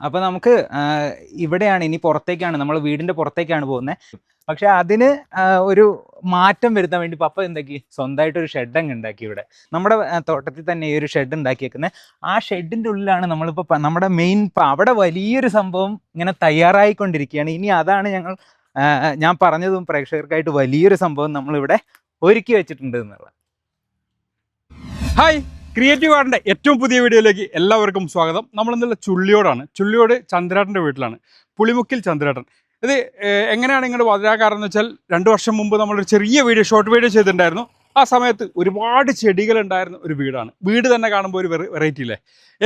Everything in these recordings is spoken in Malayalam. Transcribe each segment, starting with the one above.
അപ്പോൾ നമുക്ക് ഇവിടെയാണ് ഇനി പുറത്തേക്കാണ് നമ്മൾ വീടിൻ്റെ പുറത്തേക്കാണ് പോകുന്നത്. പക്ഷെ അതിന് ഒരു മാറ്റം വരുത്താൻ വേണ്ടി പപ്പ എന്താക്കി സ്വന്തമായിട്ടൊരു ഷെഡ് അങ്ങ് ഉണ്ടാക്കി. ഇവിടെ നമ്മുടെ തോട്ടത്തിൽ തന്നെ ഈ ഒരു ഷെഡ് ഉണ്ടാക്കിയേക്കുന്നത്. ആ ഷെഡിൻ്റെ ഉള്ളിലാണ് നമ്മളിപ്പോൾ നമ്മുടെ മെയിൻ അവിടെ വലിയൊരു സംഭവം ഇങ്ങനെ തയ്യാറായിക്കൊണ്ടിരിക്കുകയാണ്. ഇനി അതാണ് ഞാൻ പറഞ്ഞതും പ്രേക്ഷകർക്കായിട്ട് വലിയൊരു സംഭവം നമ്മളിവിടെ ഒരുക്കി വെച്ചിട്ടുണ്ട് എന്നുള്ളത്. ഹായ്, ക്രിയേറ്റീവ് ഗാർഡൻ്റെ ഏറ്റവും പുതിയ വീഡിയോയിലേക്ക് എല്ലാവർക്കും സ്വാഗതം. നമ്മളിന്നുള്ള ചുള്ളിയോടാണ്. ചുള്ളിയോട് ചന്ദ്രേട്ടൻ്റെ വീട്ടിലാണ്, പുളിമുക്കിൽ ചന്ദ്രേട്ടൻ. ഇത് എങ്ങനെയാണ് ഇങ്ങോട്ട് വരാൻ എന്ന് വെച്ചാൽ 2 വർഷം മുമ്പ് നമ്മളൊരു ചെറിയ വീഡിയോ, ഷോർട്ട് വീഡിയോ ചെയ്തിട്ടുണ്ടായിരുന്നു. ആ സമയത്ത് ഒരുപാട് ചെടികളുണ്ടായിരുന്ന ഒരു വീടാണ്. വീട് തന്നെ കാണുമ്പോൾ ഒരു വെറൈറ്റി ഇല്ലേ?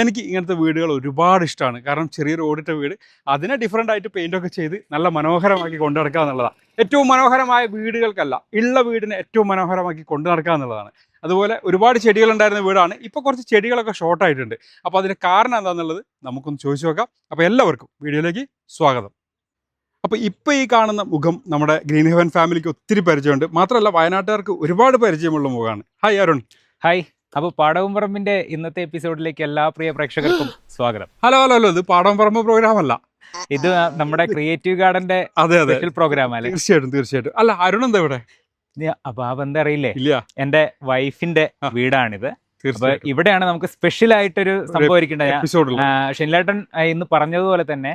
എനിക്ക് ഇങ്ങനത്തെ വീടുകൾ ഒരുപാട് ഇഷ്ടമാണ്. കാരണം ചെറിയൊരു ഓടിട്ട വീട്, അതിനെ ഡിഫറെൻ്റ് ആയിട്ട് പെയിൻ്റൊക്കെ ചെയ്ത് നല്ല മനോഹരമാക്കി കൊണ്ടു നടക്കുക എന്നുള്ളതാണ്. ഏറ്റവും മനോഹരമായ വീടുകൾക്കല്ല, ഉള്ള വീടിനെ ഏറ്റവും മനോഹരമാക്കി കൊണ്ടു നടക്കുക എന്നുള്ളതാണ്. അതുപോലെ ഒരുപാട് ചെടികളുണ്ടായിരുന്ന വീടാണ്. ഇപ്പോൾ കുറച്ച് ചെടികളൊക്കെ ഷോർട്ടായിട്ടുണ്ട്. അപ്പോൾ അതിന് കാരണം എന്താണെന്നുള്ളത് നമുക്കൊന്ന് ചോദിച്ചു നോക്കാം. അപ്പോൾ എല്ലാവർക്കും വീഡിയോയിലേക്ക് സ്വാഗതം. അപ്പോൾ ഇപ്പോൾ ഈ കാണുന്ന മുഖം നമ്മുടെ ഗ്രീൻ ഹെവൻ ഫാമിലിക്ക് ഒത്തിരി പരിചയമുണ്ട്. മാത്രമല്ല വയനാട്ടുകാർക്ക് ഒരുപാട് പരിചയമുള്ള മുഖമാണ്. ഹായ് അരുൺ. ഹായ്. അപ്പോൾ പാടവംപറമ്പിന്റെ ഇന്നത്തെ എപ്പിസോഡിലേക്ക് എല്ലാ പ്രിയ പ്രേക്ഷകർക്കും സ്വാഗതം. ഹലോ. ഇത് പാടവംപറമ്പ് പ്രോഗ്രാം അല്ല, ഇത് നമ്മുടെ ക്രിയേറ്റീവ് ഗാർഡന്റെ സ്പെഷ്യൽ പ്രോഗ്രാം അല്ലേ? തീർച്ചയായിട്ടും. അല്ല, അരുൺ എന്താ ഇവിടെ? അപ്പൊ ആ ബന്ധം അറിയില്ലേ? ഇല്ല. എന്റെ വൈഫിന്റെ വീടാണിത്. അപ്പൊ ഇവിടെയാണ് നമുക്ക് സ്പെഷ്യൽ ആയിട്ടൊരു സംഭവം ഇരിക്കേണ്ടത്. ഷെനിലേട്ടൻ ഇന്ന് പറഞ്ഞതുപോലെ തന്നെ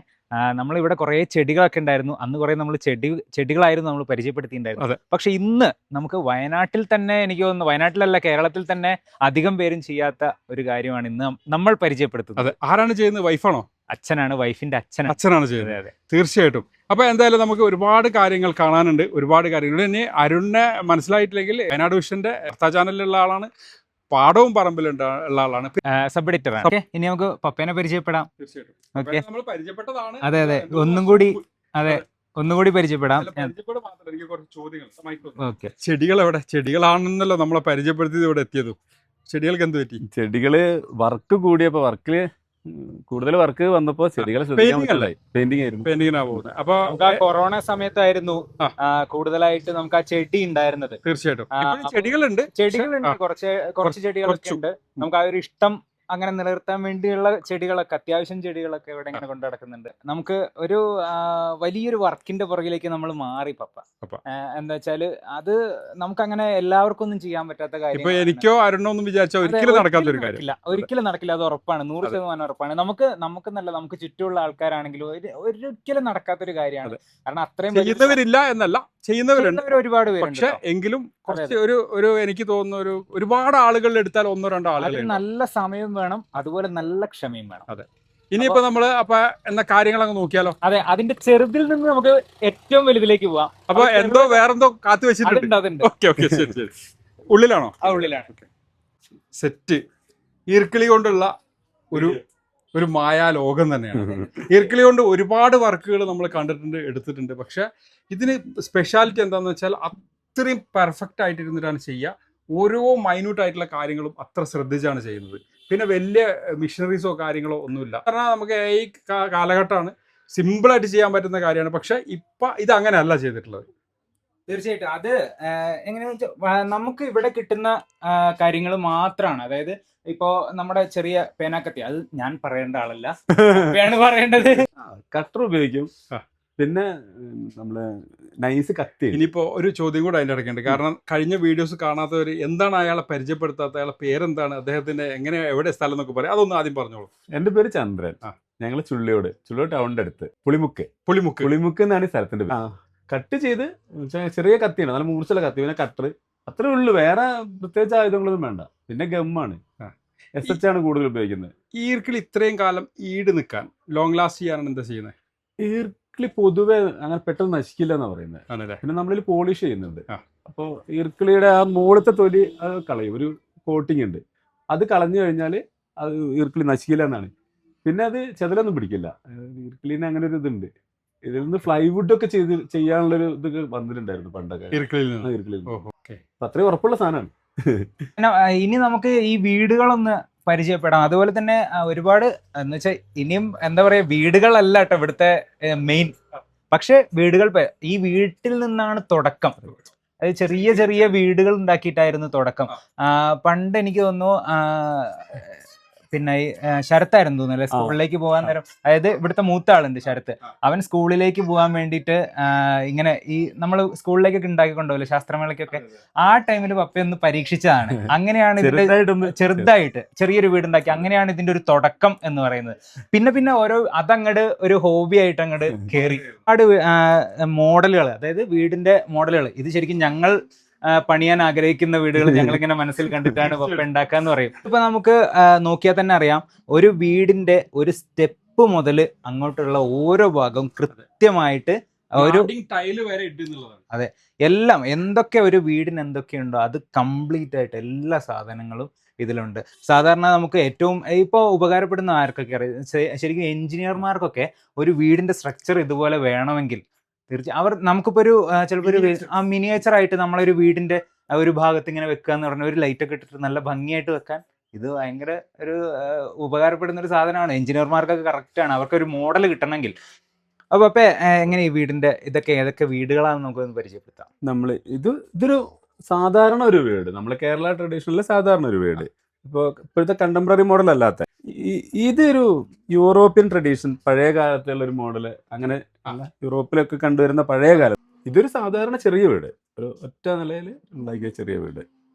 നമ്മളിവിടെ കുറെ ചെടികളൊക്കെ ഉണ്ടായിരുന്നു. അന്ന് കുറെ നമ്മൾ ചെടികളായിരുന്നു നമ്മൾ പരിചയപ്പെടുത്തിയിട്ടുണ്ടായിരുന്നു. പക്ഷെ ഇന്ന് നമുക്ക് വയനാട്ടിൽ തന്നെ, എനിക്ക് തോന്നുന്നു വയനാട്ടിലല്ല കേരളത്തിൽ തന്നെ അധികം പേരും ചെയ്യാത്ത ഒരു കാര്യമാണ് ഇന്ന് നമ്മൾ പരിചയപ്പെടുത്തുന്നത്. ആരാണ് ചെയ്യുന്നത്? വൈഫാണോ? അച്ഛനാണ്, വൈഫിന്റെ അച്ഛനാണ് ചെയ്യുന്നത്. തീർച്ചയായിട്ടും. അപ്പോൾ എന്തായാലും നമുക്ക് ഒരുപാട് കാര്യങ്ങൾ കാണാനുണ്ട്, ഒരുപാട് കാര്യങ്ങൾ. ഇനി അരുണിനെ മനസ്സിലായിട്ടില്ലെങ്കിൽ വയനാട് വിഷന്റെ വാർത്താ ചാനലിലുള്ള ആളാണ്, പാടവും പറമ്പിലുള്ള ആളാണ്, സബ് എഡിറ്ററാണ്. ഇനി നമുക്ക് പപ്പേനെ പരിചയപ്പെടാം. തീർച്ചയായിട്ടും നമ്മൾ പരിചയപ്പെട്ടതാണ്. അതെ ഒന്നുകൂടി പരിചയപ്പെടാം. എനിക്ക് കുറച്ച് ചോദ്യങ്ങൾ. ചെടികൾ എവിടെ? ചെടികളാണെന്നല്ലോ നമ്മളെ പരിചയപ്പെടുത്തിയത് ഇവിടെ എത്തിയത്. ചെടികൾക്ക് എന്ത് പറ്റി? ചെടികള് വർക്ക് കൂടിയപ്പോ കൂടുതൽ വർക്ക് വന്നപ്പോ ചെടികളെ പെയിന്റിംഗ് ആയിരുന്നു. അപ്പൊ കൊറോണ സമയത്തായിരുന്നു കൂടുതലായിട്ട് നമുക്ക് ആ ചെടി ഉണ്ടായിരുന്നത്. തീർച്ചയായിട്ടും ചെടികളുണ്ട്, കുറച്ച് ചെടികളൊക്കെ ഉണ്ട്. നമുക്ക് ആ ഒരു ഇഷ്ടം അങ്ങനെ നിലനിർത്താൻ വേണ്ടിയുള്ള ചെടികളൊക്കെ, അത്യാവശ്യം ചെടികളൊക്കെ ഇവിടെ ഇങ്ങനെ കൊണ്ടു നടക്കുന്നുണ്ട്. നമുക്ക് ഒരു വലിയൊരു വർക്കിന്റെ പുറകിലേക്ക് നമ്മൾ മാറി പപ്പ. എന്താ വെച്ചാല് അത് നമുക്ക് അങ്ങനെ എല്ലാവർക്കും ഒന്നും ചെയ്യാൻ പറ്റാത്ത കാര്യം. എനിക്കോ അരുണൊന്നും വിചാരിച്ചാൽ ഒരിക്കലും നടക്കാത്ത ഒരു കാര്യം. ഒരിക്കലും നടക്കില്ല, അത് ഉറപ്പാണ്, 100% ഉറപ്പാണ്. നമുക്കെന്നല്ല, നമുക്ക് ചുറ്റുമുള്ള ആൾക്കാരാണെങ്കിലും ഒരിക്കലും നടക്കാത്തൊരു കാര്യമാണ്. കാരണം അത്രയും ചെയ്യുന്നവരില്ല എന്നല്ല, ചെയ്യുന്നവരുണ്ട് ഒരുപാട് പേര്. പക്ഷെ എങ്കിലും കുറച്ച് ഒരു എനിക്ക് തോന്നുന്ന ഒരുപാട് ആളുകൾ എടുത്താൽ 1-2 ആളുകൾ. നല്ല സമയം വേണം, അതുപോലെ നല്ല ക്ഷമയും വേണം. അതെ. ഇനിയിപ്പോ നമ്മള് എന്ന കാര്യങ്ങൾ അങ്ങ് നോക്കിയാലോ? അതെ, അതിന്റെ ചെറുതിൽ നിന്ന് നമുക്ക് ഏറ്റവും വലുതിലേക്ക് പോവാം. അപ്പൊ വേറെന്തോ കാത്തു വെച്ചിട്ടുണ്ട്. ശരി. ഉള്ളിലാണോ? ഉള്ളിലാണ്. സെറ്റ്. ഈർക്കിളി കൊണ്ടുള്ള ഒരു മായാലോകം തന്നെയാണ്. ഈർക്കിളി കൊണ്ട് ഒരുപാട് വർക്കുകൾ നമ്മൾ കണ്ടിട്ടുണ്ട്, എടുത്തിട്ടുണ്ട്. പക്ഷെ ഇതിന് സ്പെഷ്യാലിറ്റി എന്താണെന്ന് വെച്ചാൽ അത്രയും പെർഫെക്റ്റ് ആയിട്ട് ഇരുന്നിട്ടാണ് ചെയ്യുക. ഓരോ മൈന്യൂട്ട് ആയിട്ടുള്ള കാര്യങ്ങളും അത്ര ശ്രദ്ധിച്ചാണ് ചെയ്യുന്നത്. പിന്നെ വലിയ മിഷനറീസോ കാര്യങ്ങളോ ഒന്നുമില്ല. കാരണം നമുക്ക് ഈ കാലഘട്ടമാണ്, സിമ്പിളായിട്ട് ചെയ്യാൻ പറ്റുന്ന കാര്യമാണ്. പക്ഷെ ഇത് അങ്ങനെയല്ല ചെയ്തിട്ടുള്ളത്. തീർച്ചയായിട്ടും അത് എങ്ങനെയാണെന്ന് വെച്ചാൽ നമുക്ക് ഇവിടെ കിട്ടുന്ന കാര്യങ്ങൾ മാത്രമാണ്. അതായത് ഇപ്പോ നമ്മുടെ ചെറിയ പേനാക്കത്തി, അത് ഞാൻ പറയേണ്ട ആളല്ല, പറയേണ്ടത്. കട്ടർ ഉപയോഗിക്കും. പിന്നെ നമ്മള് നൈസ് കത്തി. ഇനിയിപ്പോ ഒരു ചോദ്യം കൂടെ അതിൻ്റെ ഇടയ്ക്കുണ്ട്. കാരണം കഴിഞ്ഞ വീഡിയോസ് കാണാത്തവർ എന്താണ് അയാളെ പരിചയപ്പെടുത്താത്ത, അയാളെ പേരെന്താണ്, അദ്ദേഹത്തിന്റെ എവിടെ സ്ഥലം എന്നൊക്കെ പറയാം, അതൊന്നും ആദ്യം പറഞ്ഞോളൂ. എന്റെ പേര് ചന്ദ്രൻ. ഞങ്ങള് ചുള്ളിയോട് ടൗണിന്റെ അടുത്ത് പുളിമുക്ക് എന്നാണ് ഈ സ്ഥലത്തിന്റെ പേര്. കട്ട് ചെയ്ത് ചെറിയ കത്തിയാണ്, നല്ല മൂർച്ചുള്ള കത്തി. പിന്നെ കട്ടർ, അത്രേ ഉള്ളൂ. വേറെ പ്രത്യേകിച്ച് ആയുധങ്ങളൊന്നും വേണ്ട. പിന്നെ ഗമ്മാണ്, SH ആണ് കൂടുതൽ ഉപയോഗിക്കുന്നത്. ഈർക്കിളി ഇത്രയും കാലം ഈട് നിൽക്കാൻ, ലോങ് ലാസ്റ്റ് ചെയ്യാനാണ് എന്താ ചെയ്യുന്നത്? ഈർക്കിളി പൊതുവെ അങ്ങനെ പെട്ടെന്ന് നശിക്കില്ല എന്നാ പറയുന്നത്. പിന്നെ നമ്മളിൽ പോളിഷ് ചെയ്യുന്നുണ്ട്. അപ്പോൾ ഈർക്കിളിയുടെ ആ മുകളിലത്തെ തൊലി അത് കളയും, ഒരു കോട്ടിങ് ഉണ്ട്, അത് കളഞ്ഞു കഴിഞ്ഞാൽ അത് ഈർക്കിളി നശിക്കില്ല എന്നാണ്. പിന്നെ അത് ചെതലൊന്നും പിടിക്കില്ല. ഈർക്കിളിന് അങ്ങനെ ഒരു ഇതുണ്ട്. ഇതിൽ നിന്ന് ഫ്ലൈവുഡ് ഒക്കെ ചെയ്യാനുള്ളൊരു ഇതൊക്കെ വന്നിട്ടുണ്ടായിരുന്നു പണ്ടൊക്കെ ഈർക്കിളിൽ. അത്രയും ഉറപ്പുള്ള സാധനമാണ്. ഇനി നമുക്ക് ഈ വീടുകളൊന്ന് പരിചയപ്പെടാം. അതുപോലെ തന്നെ ഒരുപാട് എന്ന് വെച്ചാൽ ഇനിയും എന്താ പറയാ, വീടുകളല്ല കേട്ടോ ഇവിടുത്തെ മെയിൻ. പക്ഷെ ഈ വീട്ടിൽ നിന്നാണ് തുടക്കം. അത് ചെറിയ ചെറിയ വീടുകൾ ഉണ്ടാക്കിയിട്ടായിരുന്നു തുടക്കം. പണ്ട് എനിക്ക് തോന്നുന്നു പിന്നെ ഈ ശരത്തായിരുന്നു തോന്നുന്നല്ലേ സ്കൂളിലേക്ക് പോകാൻ നേരം, അതായത് ഇവിടുത്തെ മൂത്ത ആളുണ്ട് ശരത്ത്, അവൻ സ്കൂളിലേക്ക് പോകാൻ വേണ്ടിയിട്ട് ഇങ്ങനെ ഈ നമ്മൾ സ്കൂളിലേക്കൊക്കെ ഉണ്ടാക്കിക്കൊണ്ടുപോകല്ലോ ശാസ്ത്രമേളയ്ക്കൊക്കെ, ആ ടൈമിൽ പപ്പയൊന്ന് പരീക്ഷിച്ചതാണ്. അങ്ങനെയാണ് ഇതിന്റെ ചെറുതായിട്ട് ചെറിയൊരു വീടുണ്ടാക്കി. അങ്ങനെയാണ് ഇതിന്റെ ഒരു തുടക്കം എന്ന് പറയുന്നത്. പിന്നെ ഓരോ അതങ്ങട് ഒരു ഹോബി ആയിട്ട് അങ്ങോട്ട് കയറി. ഒരുപാട് മോഡലുകൾ, അതായത് വീടിന്റെ മോഡലുകൾ, ഇത് ശരിക്കും ഞങ്ങൾ പണിയാൻ ആഗ്രഹിക്കുന്ന വീടുകൾ ഞങ്ങളിങ്ങനെ മനസ്സിൽ കണ്ടിട്ടാണ് പപ്പ ഉണ്ടാക്കാന്ന് പറയും. ഇപ്പൊ നമുക്ക് നോക്കിയാൽ തന്നെ അറിയാം, ഒരു വീടിന്റെ ഒരു സ്റ്റെപ്പ് മുതൽ അങ്ങോട്ടുള്ള ഓരോ ഭാഗവും കൃത്യമായിട്ട് ഒരു ടൈല് വരെ ഇടുന്നുള്ളതാണ്. അതെ, എല്ലാം എന്തൊക്കെ ഒരു വീടിന് എന്തൊക്കെയുണ്ടോ അത് കംപ്ലീറ്റ് ആയിട്ട് എല്ലാ സാധനങ്ങളും ഇതിലുണ്ട്. സാധാരണ നമുക്ക് ഏറ്റവും ഇപ്പോൾ ഉപകാരപ്പെടുന്ന ആർക്കൊക്കെ അറിയാം, ശരിക്കും എഞ്ചിനീയർമാർക്കൊക്കെ ഒരു വീടിന്റെ സ്ട്രക്ചർ ഇതുപോലെ വേണമെങ്കിൽ തീർച്ചയായും അവർ നമുക്കിപ്പോൾ ഒരു ചിലപ്പോൾ ഒരു മിനിയേച്ചർ ആയിട്ട് നമ്മളൊരു വീടിന്റെ ഒരു ഭാഗത്ത് ഇങ്ങനെ വെക്കുക എന്ന് പറഞ്ഞാൽ ഒരു ലൈറ്റ് ഒക്കെ ഇട്ടിട്ട് നല്ല ഭംഗിയായിട്ട് വെക്കാൻ ഇത് ഭയങ്കര ഒരു ഉപകാരപ്പെടുന്ന ഒരു സാധനമാണ്. എഞ്ചിനീയർമാർക്കൊക്കെ കറക്റ്റാണ്, അവർക്കൊരു മോഡൽ കിട്ടണമെങ്കിൽ. അപ്പൊ അപ്പൊ എങ്ങനെ ഈ വീടിന്റെ ഇതൊക്കെ ഏതൊക്കെ വീടുകളാണെന്ന് നമുക്കൊന്ന് പരിചയപ്പെടുത്താം. ഇതൊരു സാധാരണ ഒരു വീട്, നമ്മൾ കേരള ട്രഡീഷണലിലെ സാധാരണ ഒരു വീട്. ഇപ്പോഴത്തെ കണ്ടംപററി മോഡൽ അല്ലാത്ത ഇതൊരു യൂറോപ്യൻ ട്രഡീഷൻ, പഴയ കാലത്തുള്ള ഒരു മോഡല്. അങ്ങനെ യൂറോപ്പിലൊക്കെ കണ്ടുവരുന്ന പഴയ കാലം. ഇതൊരു സാധാരണ ചെറിയ വീട്, ഒരു ഒറ്റ നിലയിൽ ഉണ്ടാക്കിയ ചെറിയ വീട്.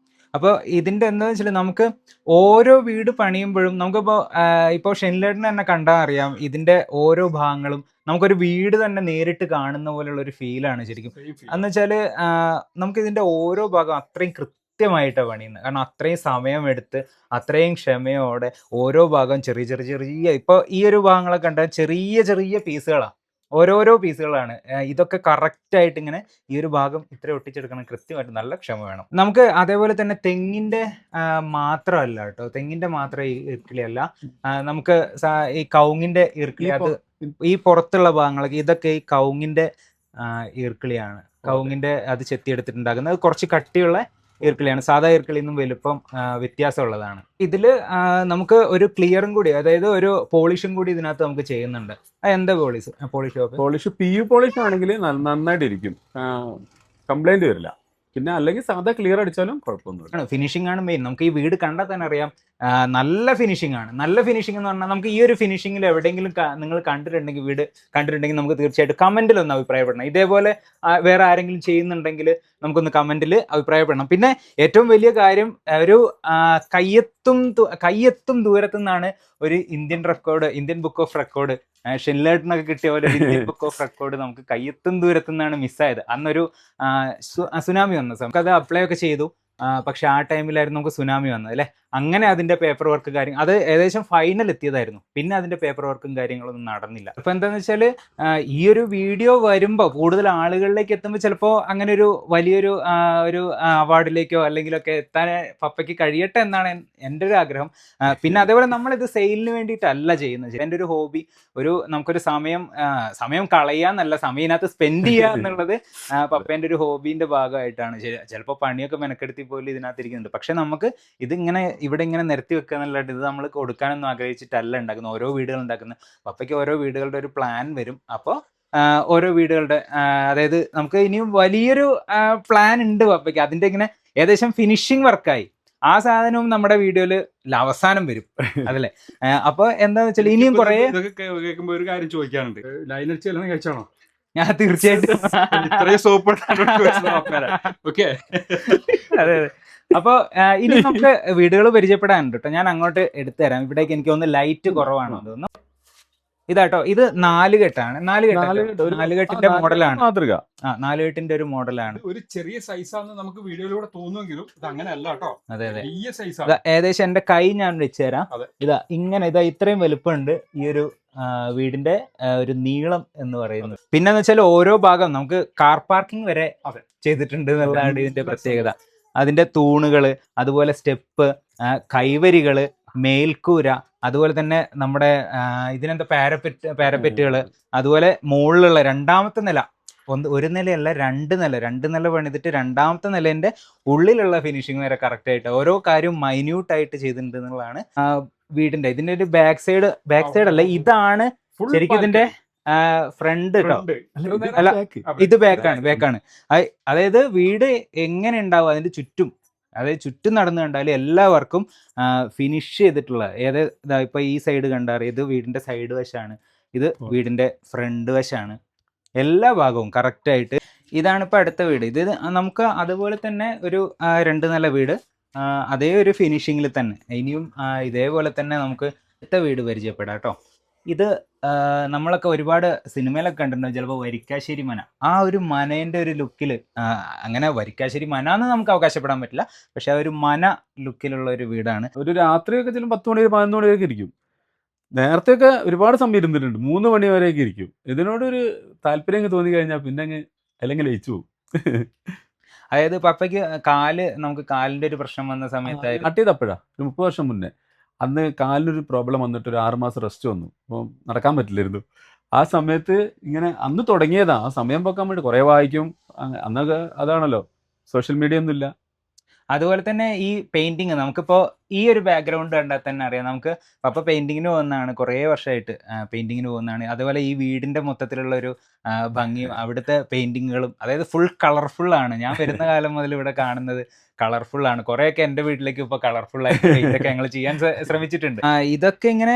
അപ്പോൾ ഇതിന്റെ എന്താ വെച്ചാൽ നമുക്ക് ഓരോ വീട് പണിയുമ്പോഴും ഇപ്പോൾ ഷെൻലേട്ടനെ തന്നെ കണ്ടാൽ അറിയാം, ഇതിന്റെ ഓരോ ഭാഗങ്ങളും നമുക്കൊരു വീട് തന്നെ നേരിട്ട് കാണുന്ന പോലുള്ള ഒരു ഫീലാണ് ശരിക്കും. എന്ന് വെച്ചാല് നമുക്ക് ഇതിന്റെ ഓരോ ഭാഗം അത്രയും കൃത്യമായിട്ടാണ് പണിയുന്നത്. കാരണം അത്രയും സമയമെടുത്ത് അത്രയും ക്ഷമയോടെ ഓരോ ഭാഗം ചെറിയ ചെറിയ ചെറിയ, ഇപ്പോൾ ഈ ഒരു ഭാഗങ്ങളൊക്കെ കണ്ടാൽ ചെറിയ ചെറിയ പീസുകളാണ്, ഓരോരോ പീസുകളാണ്. ഇതൊക്കെ കറക്റ്റ് ആയിട്ട് ഇങ്ങനെ ഈ ഒരു ഭാഗം ഇത്ര ഒട്ടിച്ചെടുക്കണം, കൃത്യമായിട്ട് നല്ല ക്ഷമ വേണം നമുക്ക്. അതേപോലെ തന്നെ തെങ്ങിന്റെ മാത്രമല്ല കേട്ടോ, തെങ്ങിന്റെ മാത്രം ഇർക്കിളിയല്ല, നമുക്ക് ഈ കവുങ്ങിന്റെ ഇർക്കിളി, അത് ഈ പുറത്തുള്ള ഭാഗങ്ങളൊക്കെ ഇതൊക്കെ ഈ കവുങ്ങിന്റെ ഈർക്കിളിയാണ്. കവുങ്ങിന്റെ അത് ചെത്തിയെടുത്തിട്ടുണ്ടാക്കുന്നത്. അത് കുറച്ച് കട്ടിയുള്ള ഈർക്കിളിയാണ്, സാധാ ഈർക്കിളിയിൽ നിന്നും വലുപ്പം വ്യത്യാസമുള്ളതാണ്. ഇതില് നമുക്ക് ഒരു ക്ലിയറും കൂടി, അതായത് ഒരു പോളിഷും കൂടി ഇതിനകത്ത് നമുക്ക് ചെയ്യുന്നുണ്ട്. എന്താ പോളിഷ് PU പോളിഷ് ആണെങ്കിൽ നന്നായിട്ടിരിക്കും, കംപ്ലൈന്റ് വരില്ല. പിന്നെ അല്ലെങ്കിൽ സാധാ ക്ലിയർ അടിച്ചാലും കുഴപ്പമൊന്നുമില്ല. ഫിനിഷിംഗ് ആണ് മെയിൻ. നമുക്ക് ഈ വീട് കണ്ടാൽ തന്നെ അറിയാം നല്ല ഫിനിഷിംഗ് ആണ്. നല്ല ഫിനിഷിംഗ് എന്ന് പറഞ്ഞാൽ നമുക്ക് ഈ ഒരു ഫിനിഷിംഗിൽ എവിടെയെങ്കിലും നിങ്ങൾ കണ്ടിട്ടുണ്ടെങ്കിൽ, വീട് കണ്ടിട്ടുണ്ടെങ്കിൽ നമുക്ക് തീർച്ചയായിട്ടും കമന്റിൽ ഒന്ന് അഭിപ്രായപ്പെടണം. ഇതേപോലെ വേറെ ആരെങ്കിലും ചെയ്യുന്നുണ്ടെങ്കിൽ നമുക്കൊന്ന് കമന്റിൽ അഭിപ്രായപ്പെടണം. പിന്നെ ഏറ്റവും വലിയ കാര്യം, ഒരു കയ്യെത്തും ദൂരത്തു നിന്നാണ് ഒരു ഇന്ത്യൻ ബുക്ക് ഓഫ് റെക്കോർഡ്, ഷെൻലേട്ടനൊക്കെ കിട്ടിയ പോലെ ഇന്ത്യൻ ബുക്ക് ഓഫ് റെക്കോർഡ് നമുക്ക് കയ്യെത്തും ദൂരത്തു നിന്നാണ് മിസ്സായത്. അന്നൊരു സുനാമി വന്ന സമയം നമുക്കത് അപ്ലൈ ഒക്കെ ചെയ്തു, പക്ഷെ ആ ടൈമിലായിരുന്നു നമുക്ക് സുനാമി വന്നത് അല്ലേ. അങ്ങനെ അതിന്റെ പേപ്പർ വർക്ക് കാര്യം അത് ഏകദേശം ഫൈനൽ എത്തിയതായിരുന്നു. പിന്നെ അതിന്റെ പേപ്പർ വർക്കും കാര്യങ്ങളൊന്നും നടന്നില്ല. അപ്പൊ എന്താന്ന് വെച്ചാല് ഈ ഒരു വീഡിയോ വരുമ്പോൾ കൂടുതൽ ആളുകളിലേക്ക് എത്തുമ്പോൾ ചിലപ്പോൾ അങ്ങനെ ഒരു വലിയൊരു ഒരു അവാർഡിലേക്കോ അല്ലെങ്കിലൊക്കെ എത്താൻ പപ്പയ്ക്ക് കഴിയട്ടെ എന്നാണ് എൻ്റെ ഒരു ആഗ്രഹം. പിന്നെ അതേപോലെ നമ്മളിത് സെയിലിന് വേണ്ടിയിട്ടല്ല ചെയ്യുന്നത്. എൻ്റെ ഒരു ഹോബി, നമുക്കൊരു സമയം കളയാന്നല്ല, സമയം ഇതിനകത്ത് സ്പെൻഡ് ചെയ്യുക എന്നുള്ളത് പപ്പേൻ്റെ ഒരു ഹോബീൻ്റെ ഭാഗമായിട്ടാണ്. ചിലപ്പോൾ പണിയൊക്കെ മെനക്കെടുത്തി പോലും ഇതിനകത്ത് ഇരിക്കുന്നുണ്ട്. പക്ഷെ നമുക്ക് ഇതിങ്ങനെ ഇവിടെ ഇങ്ങനെ നിരത്തി വെക്കുക എന്നല്ലാണ്ട് ഇത് നമ്മൾ കൊടുക്കാനൊന്നും ആഗ്രഹിച്ചിട്ടല്ല ഉണ്ടാക്കുന്നത്. ഓരോ വീടുകൾ ഉണ്ടാക്കുന്നത്, പപ്പയ്ക്ക് ഓരോ വീടുകളുടെ ഒരു പ്ലാൻ വരും. അപ്പോൾ ഓരോ വീടുകളുടെ അതായത് നമുക്ക് ഇനിയും വലിയൊരു പ്ലാൻ ഉണ്ട് പപ്പയ്ക്ക്. അതിന്റെ ഇങ്ങനെ ഏകദേശം ഫിനിഷിംഗ് വർക്കായി. ആ സാധനവും നമ്മുടെ വീഡിയോയില് അവസാനം വരും അതല്ലേ. അപ്പൊ എന്താന്ന് വെച്ചാൽ ഇനിയും കുറെ കേൾക്കുമ്പോ ഒരു കാര്യം ചോദിക്കാനുണ്ട്. ലൈനടിച്ച് എല്ലാം കഴിച്ചാണോ? ഞാൻ തീർച്ചയായിട്ടും അതെ. അപ്പൊ ഇനി നമുക്ക് വീടുകൾ പരിചയപ്പെടാനുണ്ട് കേട്ടോ. ഞാൻ അങ്ങോട്ട് എടുത്തു തരാം. ഇവിടേക്ക് എനിക്ക് ഒന്ന് ലൈറ്റ് കുറവാണോ തോന്നുന്നു. ഇതാട്ടോ, ഇത് 4 കെട്ടാണ്. 4 കെട്ടിന്റെ മോഡലാണ്. നാലുകെട്ടിന്റെ ഒരു മോഡലാണ്. ഒരു ചെറിയ സൈസാന്ന് നമുക്ക് വീഡിയോയിലൂടെ തോന്നുമെങ്കിലും ഇത് അങ്ങനെ അല്ല കേട്ടോ. അതെ. ഏകദേശം എന്റെ കൈ ഞാൻ വെച്ച് തരാം. ഇതാ ഇത്രയും വലുപ്പമുണ്ട് ഈ ഒരു വീടിന്റെ ഒരു നീളം എന്ന് പറയുന്നത്. പിന്നെ എന്ന് വെച്ചാൽ ഓരോ ഭാഗം നമുക്ക് കാർ പാർക്കിംഗ് വരെ ചെയ്തിട്ടുണ്ട് എന്നുള്ളതാണ് ഇതിന്റെ പ്രത്യേകത. അതിന്റെ തൂണുകള്, അതുപോലെ സ്റ്റെപ്പ്, കൈവരികള്, മേൽക്കൂര, അതുപോലെ തന്നെ നമ്മുടെ ഇതിനെന്താ പാരപ്പെറ്റുകള്, അതുപോലെ മുകളിലുള്ള രണ്ടാമത്തെ നില, ഒരു നിലയല്ല 2 നില പണിതിട്ട് രണ്ടാമത്തെ നിലേന്റെ ഉള്ളിലുള്ള ഫിനിഷിംഗ് വരെ കറക്റ്റ് ആയിട്ട് ഓരോ കാര്യവും മൈന്യൂട്ട് ആയിട്ട് ചെയ്തിട്ടുണ്ട് എന്നുള്ളതാണ് വീടിന്റെ. ഇതിന്റെ ഒരു ബാക്ക് സൈഡ് അല്ല, ഇതാണ് ശരിക്കും ഇതിന്റെ ഫ്രണ്ട് കേട്ടോ. അല്ല, ഇത് ബാക്കാണ്. അതായത് വീട് എങ്ങനെ ഉണ്ടാവും അതിന്റെ ചുറ്റും അതായത് ചുറ്റും നടന്നു കണ്ടാൽ എല്ലാവർക്കും ഫിനിഷ് ചെയ്തിട്ടുള്ള ഇതാ ഇപ്പൊ ഈ സൈഡ് കണ്ടാൽ ഇത് വീടിന്റെ സൈഡ് വശമാണ്, ഇത് വീടിന്റെ ഫ്രണ്ട് വശമാണ്, എല്ലാ ഭാഗവും കറക്റ്റായിട്ട്. ഇതാണ് ഇപ്പൊ അടുത്ത വീട്. ഇത് നമുക്ക് അതുപോലെ തന്നെ ഒരു 2 നില വീട്, അതേ ഒരു ഫിനിഷിങ്ങിൽ തന്നെ ഇനിയും ഇതേപോലെ തന്നെ നമുക്ക് അടുത്ത വീട് പരിചയപ്പെടാം കേട്ടോ. ഇത് നമ്മളൊക്കെ ഒരുപാട് സിനിമയിലൊക്കെ കണ്ടിട്ടുണ്ടാവും ചിലപ്പോൾ വരിക്കാശ്ശേരി മന. ആ ഒരു മനേൻ്റെ ഒരു ലുക്കിൽ, അങ്ങനെ വരിക്കാശ്ശേരി മന എന്ന് നമുക്ക് അവകാശപ്പെടാൻ പറ്റില്ല, പക്ഷെ ആ ഒരു മന ലുക്കിലുള്ള ഒരു വീടാണ്. ഒരു രാത്രിയൊക്കെ ചിലപ്പോൾ 10 മണി 11 മണിയൊക്കെ ഇരിക്കും. നേരത്തെയൊക്കെ ഒരുപാട് സമയം ഇരുന്നിട്ടുണ്ട്, 3 മണി വരെയൊക്കെ ഇരിക്കും. ഇതിനോടൊരു താല്പര്യം തോന്നി കഴിഞ്ഞാൽ പിന്നെ അങ്ങ് അല്ലെങ്കിൽ ലയിച്ചു പോകും. അതായത് പപ്പയ്ക്ക് നമുക്ക് കാലിന്റെ ഒരു പ്രശ്നം വന്ന സമയത്തായി നട്ടിയതപ്പോഴാ ഒരു 30 വർഷം മുന്നേ. അന്ന് കാലിനൊരു പ്രോബ്ലം വന്നിട്ട് ഒരു 6 മാസം റെസ്റ്റ് വന്നു. അപ്പോൾ നടക്കാൻ പറ്റില്ലായിരുന്നു. ആ സമയത്ത് ഇങ്ങനെ അന്ന് തുടങ്ങിയതാ. ആ സമയം പോക്കാൻ വേണ്ടി കുറേ വായിക്കും. അന്നൊക്കെ അതാണല്ലോ, സോഷ്യൽ മീഡിയ ഒന്നുമില്ല. അതുപോലെ തന്നെ ഈ പെയിന്റിങ്, നമുക്കിപ്പോൾ ഈ ഒരു ബാക്ക്ഗ്രൗണ്ട് കണ്ടാൽ തന്നെ അറിയാം, നമുക്ക് പപ്പ പെയിന്റിങ്ങിന് പോകുന്നതാണ്, കുറേ വർഷമായിട്ട് പെയിന്റിങ്ങിന് പോകുന്നതാണ്. അതുപോലെ ഈ വീടിന്റെ മൊത്തത്തിലുള്ള ഒരു ഭംഗിയും അവിടുത്തെ പെയിന്റിങ്ങുകളും, അതായത് ഫുൾ കളർഫുൾ ആണ്. ഞാൻ വരുന്ന കാലം മുതൽ ഇവിടെ കാണുന്നത് കളർഫുൾ ആണ്. കുറേയൊക്കെ എൻ്റെ വീട്ടിലേക്ക് ഇപ്പോൾ കളർഫുൾ ആയിട്ട് ഇതൊക്കെ ഞങ്ങൾ ചെയ്യാൻ ശ്രമിച്ചിട്ടുണ്ട്. ഇതൊക്കെ ഇങ്ങനെ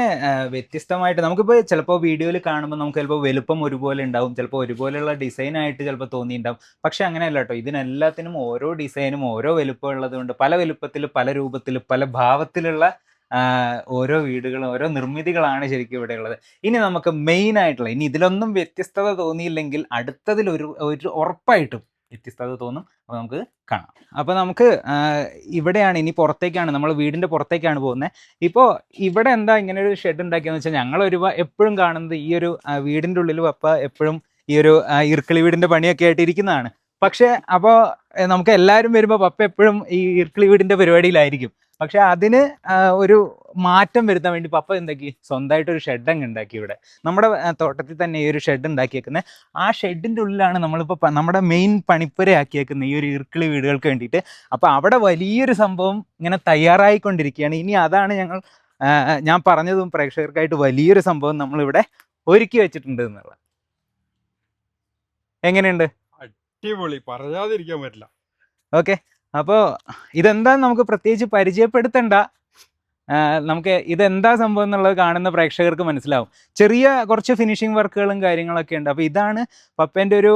വ്യത്യസ്തമായിട്ട് നമുക്കിപ്പോൾ ചിലപ്പോൾ വീഡിയോയിൽ കാണുമ്പോൾ നമുക്ക് ചിലപ്പോൾ വലുപ്പം ഒരുപോലെ ഉണ്ടാവും, ചിലപ്പോൾ ഒരുപോലെയുള്ള ഡിസൈനായിട്ട് ചിലപ്പോൾ തോന്നിയിട്ടുണ്ടാവും. പക്ഷെ അങ്ങനെയല്ല കേട്ടോ, ഇതിനെല്ലാത്തിനും ഓരോ ഡിസൈനും ഓരോ വലുപ്പം ഉള്ളതുകൊണ്ട് പല വലുപ്പത്തിൽ, പല രൂപത്തിൽ, പല ഭാവത്തിലുള്ള ഓരോ വീടുകളും ഓരോ നിർമ്മിതികളാണ് ശരിക്കും ഇവിടെ ഉള്ളത്. ഇനി നമുക്ക് മെയിൻ ആയിട്ടുള്ള, ഇനി ഇതിലൊന്നും വ്യത്യസ്തത തോന്നിയില്ലെങ്കിൽ അടുത്തതിൽ ഒരു ഉറപ്പായിട്ടും വ്യത്യസ്തത തോന്നും. അപ്പോൾ നമുക്ക് കാണാം. അപ്പോൾ നമുക്ക് ഇവിടെയാണ്, ഇനി പുറത്തേക്കാണ്, നമ്മൾ വീടിൻ്റെ പുറത്തേക്കാണ് പോകുന്നത്. ഇപ്പോൾ ഇവിടെ എന്താ ഇങ്ങനെ ഒരു ഷെഡ് ഉണ്ടാക്കിയെന്ന് വെച്ചാൽ, ഞങ്ങൾ എപ്പോഴും കാണുന്നത് ഈ ഒരു വീടിൻ്റെ ഉള്ളിൽ പപ്പ എപ്പോഴും ഈ ഒരു ഇർക്കിളി വീടിൻ്റെ പണിയൊക്കെ ആയിട്ട് ഇരിക്കുന്നതാണ്. പക്ഷേ അപ്പോൾ നമുക്ക് എല്ലാവരും വരുമ്പോൾ പപ്പ എപ്പോഴും ഈ ഇർക്കിളി വീടിൻ്റെ പരിപാടിയിലായിരിക്കും. പക്ഷെ അതിന് ഒരു മാറ്റം വരുത്താൻ വേണ്ടി പപ്പ എന്താക്കി, സ്വന്തമായിട്ടൊരു ഷെഡ് അങ്ങ് ഉണ്ടാക്കി. ഇവിടെ നമ്മുടെ തോട്ടത്തിൽ തന്നെ ഈ ഒരു ഷെഡ് ഉണ്ടാക്കിയേക്കുന്നത്. ആ ഷെഡിൻ്റെ ഉള്ളിലാണ് നമ്മളിപ്പോൾ നമ്മുടെ മെയിൻ പണിപ്പുരയാക്കിയേക്കുന്നത് ഈ ഒരു ഇർക്കിളി വീടുകൾക്ക് വേണ്ടിയിട്ട്. അപ്പോൾ അവിടെ വലിയൊരു സംഭവം ഇങ്ങനെ തയ്യാറായിക്കൊണ്ടിരിക്കുകയാണ്. ഇനി അതാണ് ഞാൻ പറഞ്ഞതും പ്രേക്ഷകർക്കായിട്ട് വലിയൊരു സംഭവം നമ്മളിവിടെ ഒരുക്കി വെച്ചിട്ടുണ്ട് എന്നുള്ള. എങ്ങനെയുണ്ട്? അടിപൊളി, പറയാതിരിക്കാൻ പറ്റില്ല. ഓക്കെ, അപ്പോൾ ഇതെന്താന്ന് നമുക്ക് പ്രത്യേകിച്ച് പരിചയപ്പെടുത്തണ്ട. നമുക്ക് ഇതെന്താ സംഭവം എന്നുള്ളത് കാണുന്ന പ്രേക്ഷകർക്ക് മനസ്സിലാവും. ചെറിയ കുറച്ച് ഫിനിഷിങ് വർക്കുകളും കാര്യങ്ങളൊക്കെ ഉണ്ട്. അപ്പോൾ ഇതാണ് പപ്പേൻ്റെ ഒരു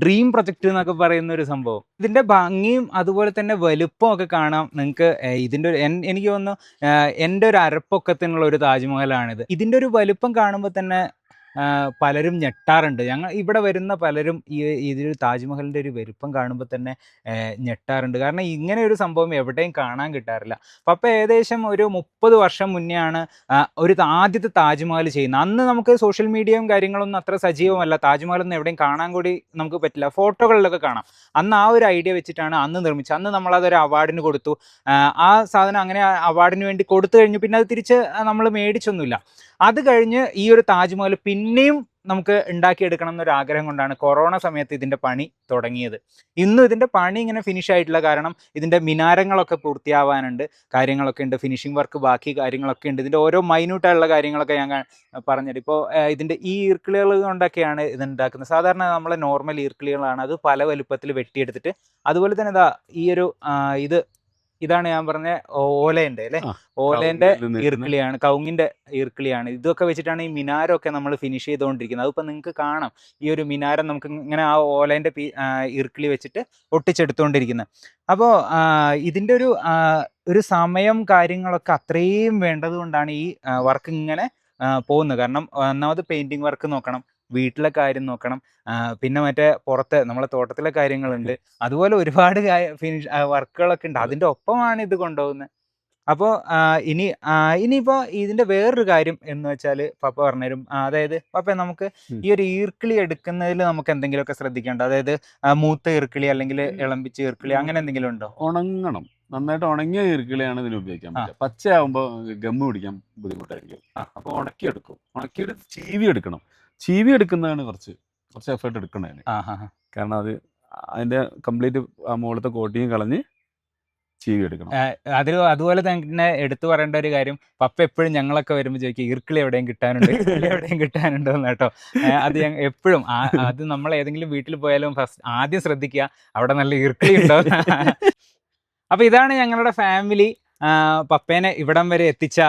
ഡ്രീം പ്രൊജക്റ്റ് എന്നൊക്കെ പറയുന്ന ഒരു സംഭവം. ഇതിൻ്റെ ഭംഗിയും അതുപോലെ തന്നെ വലുപ്പവും ഒക്കെ കാണാം നിങ്ങൾക്ക്. ഇതിൻ്റെ എനിക്ക് തോന്നുന്നു എൻ്റെ ഒരു അരപ്പൊക്കത്തിനുള്ള ഒരു താജ്മഹലാണിത്. ഇതിൻ്റെ ഒരു വലുപ്പം കാണുമ്പോൾ തന്നെ പലരും ഞെട്ടാറുണ്ട്. ഞങ്ങൾ ഇവിടെ വരുന്ന പലരും ഇതൊരു താജ്മഹലിൻ്റെ ഒരു വലുപ്പം കാണുമ്പോൾ തന്നെ ഞെട്ടാറുണ്ട്. കാരണം ഇങ്ങനെ ഒരു സംഭവം എവിടെയും കാണാൻ കിട്ടാറില്ല. പപ്പ ഏകദേശം ഒരു 30 വർഷം മുന്നെയാണ് ഒരു ആദ്യത്തെ താജ്മഹൽ ചെയ്യുന്നത്. അന്ന് നമുക്ക് സോഷ്യൽ മീഡിയയും കാര്യങ്ങളൊന്നും അത്ര സജീവമല്ല. താജ്മഹലൊന്നും എവിടെയും കാണാൻ കൂടി നമുക്ക് പറ്റില്ല, ഫോട്ടോകളിലൊക്കെ കാണാം. അന്ന് ആ ഒരു ഐഡിയ വെച്ചിട്ടാണ് അന്ന് നിർമ്മിച്ചത്. അന്ന് നമ്മളതൊരു അവാർഡിന് കൊടുത്തു. ആ സാധനം അങ്ങനെ അവാർഡിന് വേണ്ടി കൊടുത്തു കഴിഞ്ഞു. പിന്നെ അത് തിരിച്ച് നമ്മൾ മേടിച്ചൊന്നുമില്ല. അത് കഴിഞ്ഞ് ഈ ഒരു താജ്മഹൽ പിന്നെയും നമുക്ക് ഉണ്ടാക്കിയെടുക്കണം എന്നൊരു ആഗ്രഹം കൊണ്ടാണ് കൊറോണ സമയത്ത് ഇതിൻ്റെ പണി തുടങ്ങിയത്. ഇന്നും ഇതിൻ്റെ പണി ഇങ്ങനെ ഫിനിഷ് ആയിട്ടില്ല. കാരണം ഇതിൻ്റെ മിനാരങ്ങളൊക്കെ പൂർത്തിയാവാനുണ്ട്, കാര്യങ്ങളൊക്കെ ഉണ്ട്, ഫിനിഷിംഗ് വർക്ക് ബാക്കി കാര്യങ്ങളൊക്കെ ഉണ്ട്. ഇതിൻ്റെ ഓരോ മൈന്യൂട്ടായുള്ള കാര്യങ്ങളൊക്കെ ഞാൻ പറഞ്ഞത്. ഇപ്പോൾ ഇതിൻ്റെ ഈ ഈർക്കിളികൾ കൊണ്ടൊക്കെയാണ് ഇതുണ്ടാക്കുന്നത്. സാധാരണ നമ്മളെ നോർമൽ ഈർക്കിളികളാണ്, അത് പല വലുപ്പത്തിൽ വെട്ടിയെടുത്തിട്ട്. അതുപോലെ തന്നെ ഇതാണ് ഞാൻ പറഞ്ഞ ഓലേൻ്റെ അല്ലേ, ഓലേൻ്റെ ഈർക്കിളിയാണ്, കവുങ്ങിൻ്റെ ഈർക്കിളിയാണ്. ഇതൊക്കെ വെച്ചിട്ടാണ് ഈ മിനാരമൊക്കെ നമ്മൾ ഫിനിഷ് ചെയ്തുകൊണ്ടിരിക്കുന്നത്. അതിപ്പോൾ നിങ്ങൾക്ക് കാണാം, ഈ ഒരു മിനാരം നമുക്ക് ഇങ്ങനെ ആ ഓലേൻ്റെ ഈർക്കിളി വെച്ചിട്ട് ഒട്ടിച്ചെടുത്തുകൊണ്ടിരിക്കുന്നത്. അപ്പോൾ ഇതിൻ്റെ ഒരു സമയം കാര്യങ്ങളൊക്കെ അത്രയും വേണ്ടത് കൊണ്ടാണ് ഈ വർക്ക് ഇങ്ങനെ പോകുന്നത്. കാരണം ഒന്നാമത് പെയിൻറ്റിങ് വർക്ക് നോക്കണം, വീട്ടിലെ കാര്യം നോക്കണം, പിന്നെ മറ്റേ പുറത്തെ നമ്മളെ തോട്ടത്തിലെ കാര്യങ്ങളുണ്ട്, അതുപോലെ ഒരുപാട് വർക്കുകളൊക്കെ ഉണ്ട്. അതിൻ്റെ ഒപ്പമാണ് ഇത് കൊണ്ടുപോകുന്നത്. അപ്പോൾ ഇനിയിപ്പോൾ ഇതിൻ്റെ വേറൊരു കാര്യം എന്ന് വെച്ചാൽ പപ്പ പറഞ്ഞുതരും. അതായത് പപ്പ നമുക്ക് ഈ ഒരു ഈർക്കിളി എടുക്കുന്നതിൽ നമുക്ക് എന്തെങ്കിലുമൊക്കെ ശ്രദ്ധിക്കേണ്ടോ? അതായത് മൂത്ത ഈർക്കിളി അല്ലെങ്കിൽ ഇളമ്പിച്ച ഈർക്കിളി അങ്ങനെ എന്തെങ്കിലും ഉണ്ടോ? ഉണങ്ങണം, നന്നായിട്ട് ഉണങ്ങിയ ഈർക്കിളിയാണ് ഇതിന് ഉപയോഗിക്കാൻ പറ്റുക. പച്ചയാകുമ്പോൾ ഗമ്മ് പിടിക്കാൻ ബുദ്ധിമുട്ടായിരിക്കും. അപ്പോൾ ഉണക്കിയെടുത്ത് ചീവി എടുക്കണം. ചീവി എടുക്കുന്നതാണ് കുറച്ച് എഫേർട്ട് എടുക്കണതിന്. കാരണം അതിന്റെ കംപ്ലീറ്റ് ആ മുകളിലത്തെ കോട്ടിങ് കളഞ്ഞ് ചീവി എടുക്കണം. അതുപോലെ തന്നെ എടുത്തു പറയേണ്ട ഒരു കാര്യം, പപ്പ എപ്പോഴും ഞങ്ങളൊക്കെ വരുമ്പോൾ ചോദിക്കും ഈർക്കിളി എവിടെയും കിട്ടാനുണ്ടോ എന്ന് കേട്ടോ. അത് എപ്പോഴും അത് നമ്മൾ ഏതെങ്കിലും വീട്ടിൽ പോയാലും ആദ്യം ശ്രദ്ധിക്കുക അവിടെ നല്ല ഈർക്കിളി ഉണ്ടോ. അപ്പൊ ഇതാണ് ഞങ്ങളുടെ ഫാമിലി. പപ്പേനെ ഇവിടം വരെ എത്തിച്ച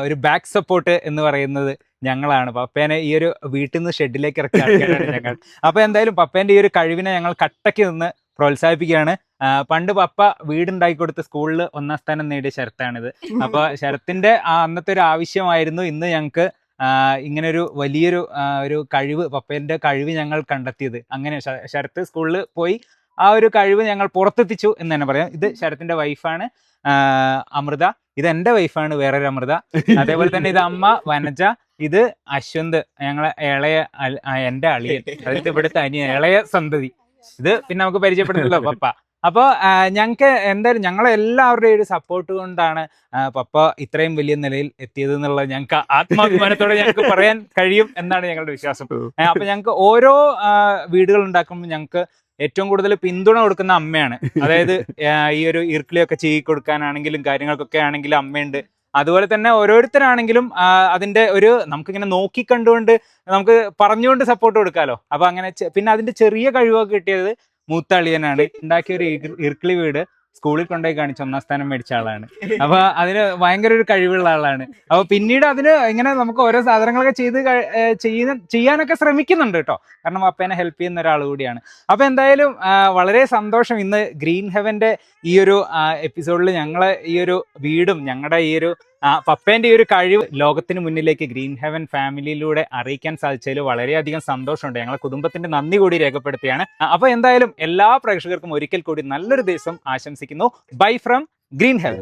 ഒരു ബാക്ക് സപ്പോർട്ട് എന്ന് പറയുന്നത് ഞങ്ങളാണ്. പപ്പേനെ ഈ ഒരു വീട്ടിൽ നിന്ന് ഷെഡിലേക്ക് ഇറക്കി ആൾക്കാരാണ് ഞങ്ങൾ. അപ്പൊ എന്തായാലും പപ്പേന്റെ ഈ ഒരു കഴിവിനെ ഞങ്ങൾ കട്ടയ്ക്ക് നിന്ന് പ്രോത്സാഹിപ്പിക്കുകയാണ്. പണ്ട് പപ്പ വീടുണ്ടാക്കി കൊടുത്ത് സ്കൂളിൽ 1ാം സ്ഥാനം നേടിയ ശരത്താണിത്. അപ്പൊ ശരത്തിന്റെ അന്നത്തെ ഒരു ആവശ്യമായിരുന്നു ഇന്ന് ഞങ്ങൾക്ക് ഇങ്ങനൊരു വലിയൊരു ഒരു കഴിവ്, പപ്പേന്റെ കഴിവ് ഞങ്ങൾ കണ്ടെത്തിയത്. അങ്ങനെ ശരത്ത് സ്കൂളിൽ പോയി ആ ഒരു കഴിവ് ഞങ്ങൾ പുറത്തെത്തിച്ചു എന്ന് തന്നെ പറയാം. ഇത് ശരത്തിന്റെ വൈഫാണ് അമൃത, ഇത് എന്റെ വൈഫാണ് വേറൊരു അമൃത. അതേപോലെ തന്നെ ഇത് അമ്മ വനജ, ഇത് അശ്വന്ത് ഞങ്ങളെ എന്റെ അളിയൻ, അതായത് ഇവിടുത്തെ ഇളയ സന്തതി. ഇത് പിന്നെ നമുക്ക് പരിചയപ്പെടുന്നല്ലോ പപ്പ. അപ്പോൾ ഞങ്ങൾക്ക് എന്തായാലും ഞങ്ങളെല്ലാവരുടെയും ഒരു സപ്പോർട്ട് കൊണ്ടാണ് പപ്പ ഇത്രയും വലിയ നിലയിൽ എത്തിയത് എന്നുള്ളത് ഞങ്ങൾക്ക് ആത്മാഭിമാനത്തോടെ ഞങ്ങൾക്ക് പറയാൻ കഴിയും എന്നാണ് ഞങ്ങളുടെ വിശ്വാസം. അപ്പൊ ഞങ്ങൾക്ക് ഓരോ വീടുകൾ ഉണ്ടാക്കുമ്പോൾ ഞങ്ങൾക്ക് ഏറ്റവും കൂടുതൽ പിന്തുണ കൊടുക്കുന്ന അമ്മയാണ്. അതായത് ഈ ഒരു ഇർക്കിളിയൊക്കെ ചെയ്യി കൊടുക്കാനാണെങ്കിലും കാര്യങ്ങൾക്കൊക്കെ ആണെങ്കിലും അമ്മയുണ്ട്. അതുപോലെ തന്നെ ഓരോരുത്തരാണെങ്കിലും അതിന്റെ ഒരു നമുക്കിങ്ങനെ നോക്കി കണ്ടുകൊണ്ട് നമുക്ക് പറഞ്ഞുകൊണ്ട് സപ്പോർട്ട് കൊടുക്കാമല്ലോ. അപ്പൊ അങ്ങനെ പിന്നെ അതിന്റെ ചെറിയ കഴിവൊക്കെ കിട്ടിയത് മൂത്ത അളിയനാണ്. ഉണ്ടാക്കിയ ഒരു ഇർക്കിളി വീട് സ്കൂളിൽ കൊണ്ടുപോയി കാണിച്ച് 1ാം സ്ഥാനം മേടിച്ച ആളാണ്. അപ്പൊ അതിന് ഭയങ്കര ഒരു കഴിവുള്ള ആളാണ്. അപ്പൊ പിന്നീട് അതിന് ഇങ്ങനെ നമുക്ക് ഓരോ സാധനങ്ങളൊക്കെ ചെയ്യാനൊക്കെ ശ്രമിക്കുന്നുണ്ട് കേട്ടോ. കാരണം അപ്പേനെ ഹെൽപ്പ് ചെയ്യുന്ന ഒരാൾ കൂടിയാണ്. അപ്പൊ എന്തായാലും വളരെ സന്തോഷം. ഇന്ന് ഗ്രീൻ ഹെവന്റെ ഈ ഒരു എപ്പിസോഡിൽ ഞങ്ങളെ ഈ ഒരു വീടും ഞങ്ങളുടെ ഈ ഒരു പപ്പേന്റെ ഈ ഒരു കഴിവ് ലോകത്തിന് മുന്നിലേക്ക് ഗ്രീൻ ഹെവൻ ഫാമിലിയിലൂടെ അറിയിക്കാൻ സാധിച്ചതിൽ വളരെയധികം സന്തോഷമുണ്ട്. ഞങ്ങളെ കുടുംബത്തിന്റെ നന്ദി കൂടി രേഖപ്പെടുത്തുകയാണ്. അപ്പൊ എന്തായാലും എല്ലാ പ്രേക്ഷകർക്കും ഒരിക്കൽ കൂടി നല്ലൊരു ദിവസം ആശംസിക്കുന്നു. Bye from green heaven.